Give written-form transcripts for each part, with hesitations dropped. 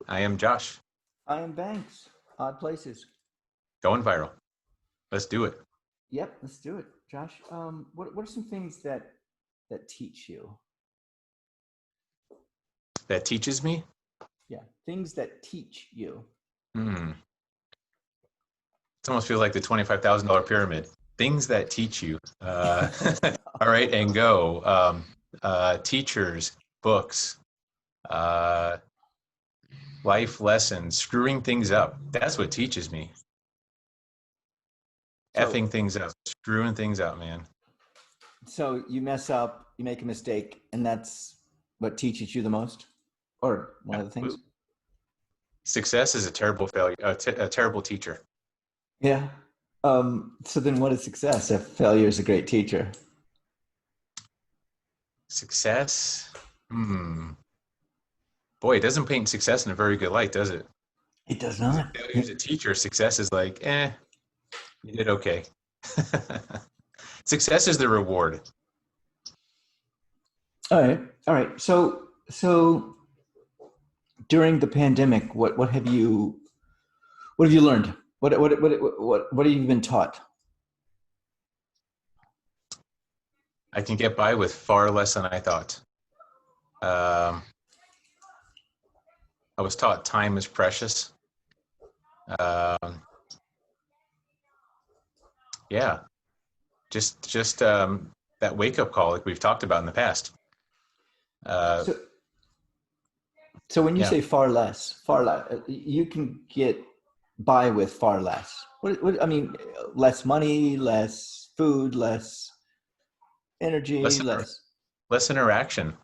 I am Josh, I am Banks. Odd places. going viral. Let's do it. Yep, let's do it, Josh. What are some things that teach you? That teaches me. Yeah, things that teach you. Hmm. It almost feels like the $25,000 pyramid. Things that teach you. All right, and go. Teachers, books, uh, life lessons, screwing things up. That's what teaches me. So Effing things up, screwing things up, man. so you mess up, you make a mistake, and that's what teaches you the most, or one of the things. Absolutely. Success is a terrible failure, a terrible teacher. Yeah. So then, what is success if failure is a great teacher? Success. Hmm. Boy, it doesn't paint success in a very good light, does it? It does Because if not. failure Yeah. is a teacher, success is like, you did okay. Success is the reward. All right. All right. So during the pandemic, what have you learned? What have you been taught? I can get by with far less than I thought. Um, I was taught time is precious. Um, yeah, just that wake up call, like we've talked about in the past. Uh, So so when you yeah, say far less, you can get by with far less. What I mean, less money, less food, less less energy, inter- less. less interaction.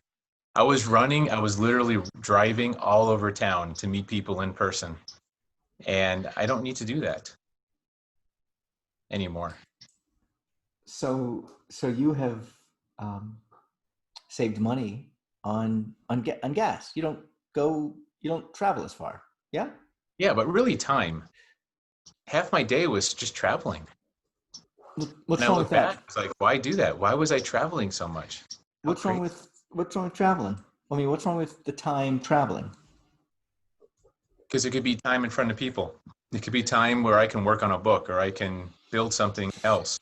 I was running. I was literally driving all over town to meet people in person, and I don't need to do that anymore. So you have um, saved money on gas. You don't travel as far. Yeah. Yeah, but really, time. Half my day was just traveling. When What's I wrong with look back, that? it's like, why do that? Why was I traveling so much? How crazy. What's wrong with traveling? I mean, what's wrong with the time traveling? Because it could be time in front of people. It could be time where I can work on a book or I can build something else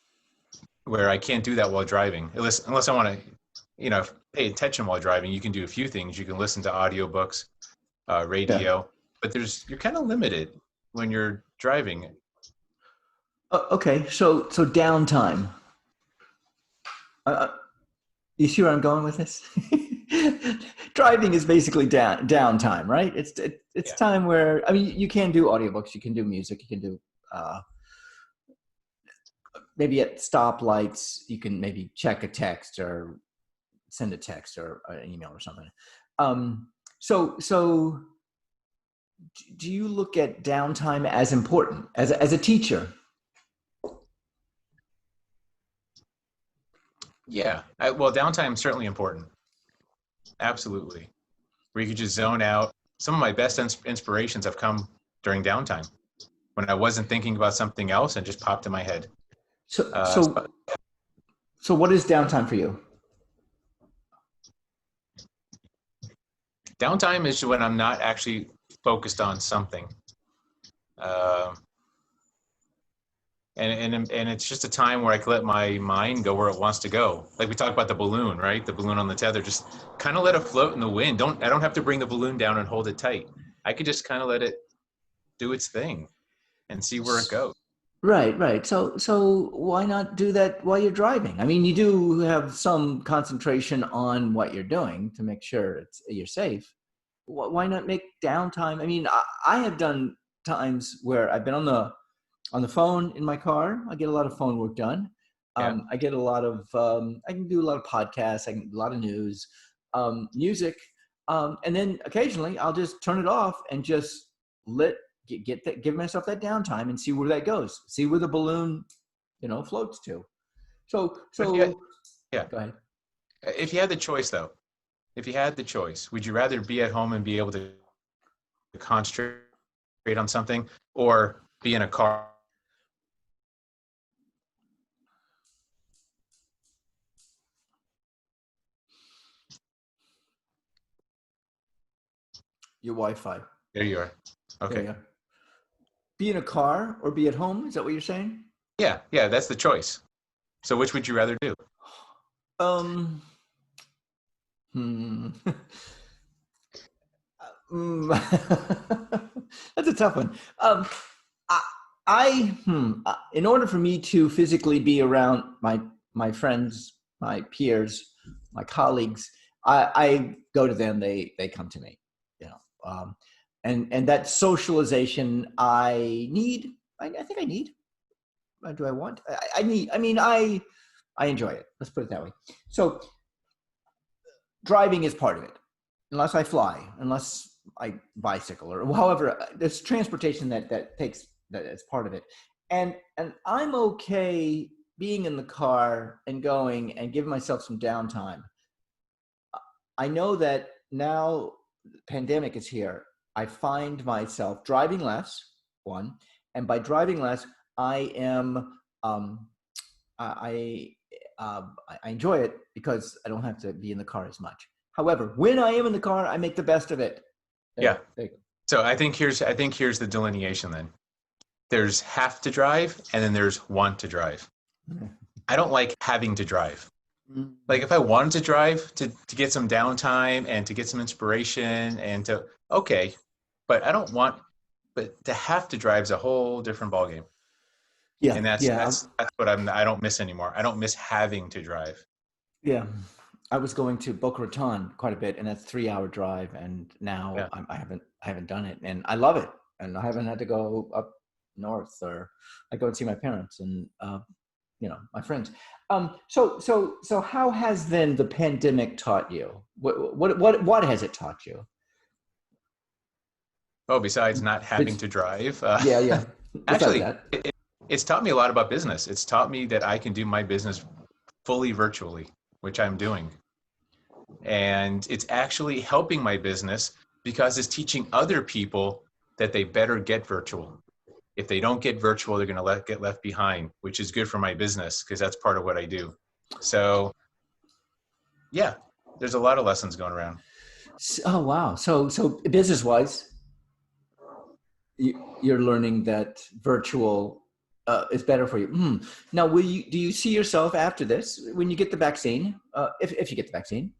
where I can't do that while driving. Unless I want to, pay attention while driving. You can do a few things. You can listen to audiobooks, Yeah. radio, but you're kind of limited when you're driving. Okay. So downtime. Uh, You see where I'm going with this? Driving is basically downtime, right? It's Yeah. time where I mean you can do audiobooks, you can do music, you can do uh, maybe at stoplights you can maybe check a text or send a text or an email or something. So do you look at downtime as important as a teacher? Yeah. Well, downtime is certainly important. Absolutely. Where you could just zone out. Some of my best inspirations have come during downtime when I wasn't thinking about something else and just popped in my head. So So so so what is downtime for you? downtime is when I'm not actually focused on something. Um, and it's just a time where I can let my mind go where it wants to go. Like we talked about the balloon, right? The balloon on the tether, just kind of let it float in the wind. I don't have to bring the balloon down and hold it tight. I could just kind of let it do its thing and see where it goes. Right, right. So why not do that while you're driving? I mean, you do have some concentration on what you're doing to make sure you're safe. Why not make downtime? I mean, I have done times where I've been on the phone in my car. I get a lot of phone work done. Yeah. I get a lot of I can do a lot of podcasts. I can do a lot of news, music, and then occasionally I'll just turn it off and just let get that give myself that downtime and see where that goes. See where the balloon, floats to. So But if you had, so yeah, go ahead. if you had the choice though, if you had the choice, would you rather be at home and be able to concentrate on something or be in a car? Your Wi-Fi. There you are. There Okay. you are. Be in a car or be at home? Is that what you're saying? Yeah, yeah, that's the choice. So which would you rather do? Um, hmm. Mm, that's a tough one. I, in order for me to physically be around my friends, my peers, my colleagues, I go to them. They come to me. You know, and that socialization I need. I think I need. Do I want? I need. I mean, I enjoy it. Let's put it that way. So driving is part of it, unless I fly, unless I bicycle or however. There's transportation that takes that as part of it, and I'm okay being in the car and going and giving myself some downtime. I know that now the pandemic is here. I find myself driving less, one, and by driving less, I am I I enjoy it because I don't have to be in the car as much. However, when I am in the car, I make the best of it. Yeah. There you So I think here's the delineation then. There's have to drive and then there's want to drive. go. I don't like having to drive. Like if I wanted to drive to get some downtime and to get some inspiration and to okay, but I don't want but to have to drive is a whole different ballgame. Yeah, And that's yeah, that's that's what I don't miss anymore. I don't miss having to drive. yeah. I was going to Boca Raton quite a bit, and that's 3 hour drive. And now Yeah. I haven't done it, and I love it. And I haven't had to go up north, or I go and see my parents and my friends. So how has then the pandemic taught you? What has it taught you? Oh, besides not having It's, to drive, yeah, yeah. Besides actually, that, it's taught me a lot about business. It's taught me that I can do my business fully virtually, which I'm doing. And it's actually helping my business because it's teaching other people that they better get virtual. If they don't get virtual, they're going to get left behind, which is good for my business because that's part of what I do. So, yeah, there's a lot of lessons going around. oh wow. So business wise, you're learning that virtual is better for you. Now, do you see yourself after this when you get the vaccine? If you get the vaccine,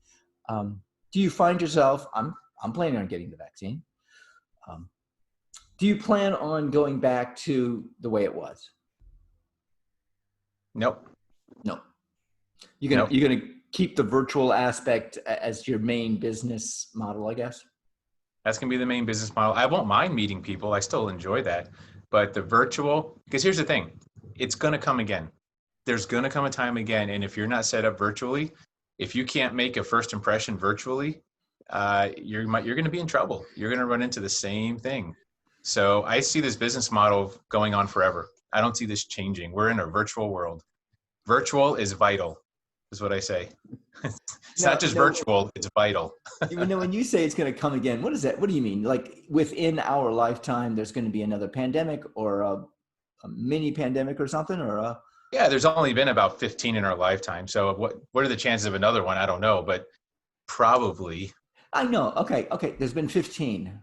do you find yourself? I'm planning on getting the vaccine. Um, do you plan on going back to the way it was? Nope, No. You're gonna nope. you're gonna keep the virtual aspect as your main business model, I guess. That's going to be the main business model. I won't mind meeting people. I still enjoy that. But the virtual, because here's the thing, it's going to come again. There's going to come a time again. And if you're not set up virtually, if you can't make a first impression virtually, you're going to be in trouble. You're going to run into the same thing. So I see this business model going on forever. I don't see this changing. We're in a virtual world. Virtual is vital, is what I say. It's not No, just no. virtual, it's vital. When you say it's going to come again, what is that? What do you mean? Like within our lifetime, there's going to be another pandemic or a mini pandemic or something, or a Yeah, there's only been about 15 in our lifetime. So what are the chances of another one? I don't know, but probably. I know. Okay, okay. There's been 15.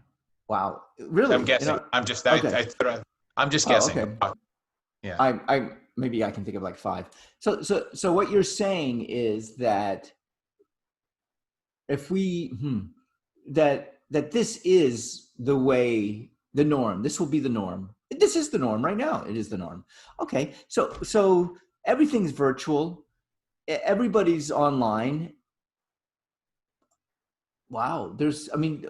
Wow, I'm really? guessing. Okay. I'm just Oh, guessing. okay. Yeah. I maybe I can think of like five. So what you're saying is that if we that this is the way, the norm. This will be the norm. This is the norm right now. It is the norm. Okay. So everything's virtual. Everybody's online. Wow. There's. I mean,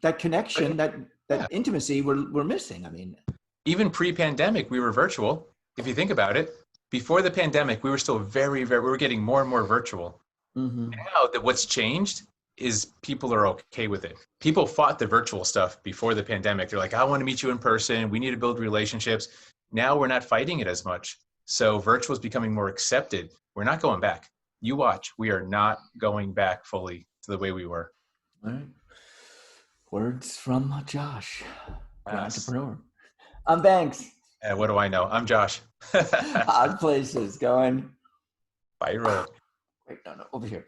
that connection, that Yeah. intimacy, we're missing. I mean. Even pre-pandemic, we were virtual. If you think about it, before the pandemic, we were still we were getting more and more virtual. Mm-hmm. Now that what's changed is people are okay with it. People fought the virtual stuff before the pandemic. They're like, I want to meet you in person. We need to build relationships. Now we're not fighting it as much. So virtual is becoming more accepted. We're not going back. You watch. We are not going back fully to the way we were. All right. Words from Josh, the Yes. entrepreneur. I'm Banks. What do I know? I'm Josh. Odd places going. Viral. Wait, no, over here.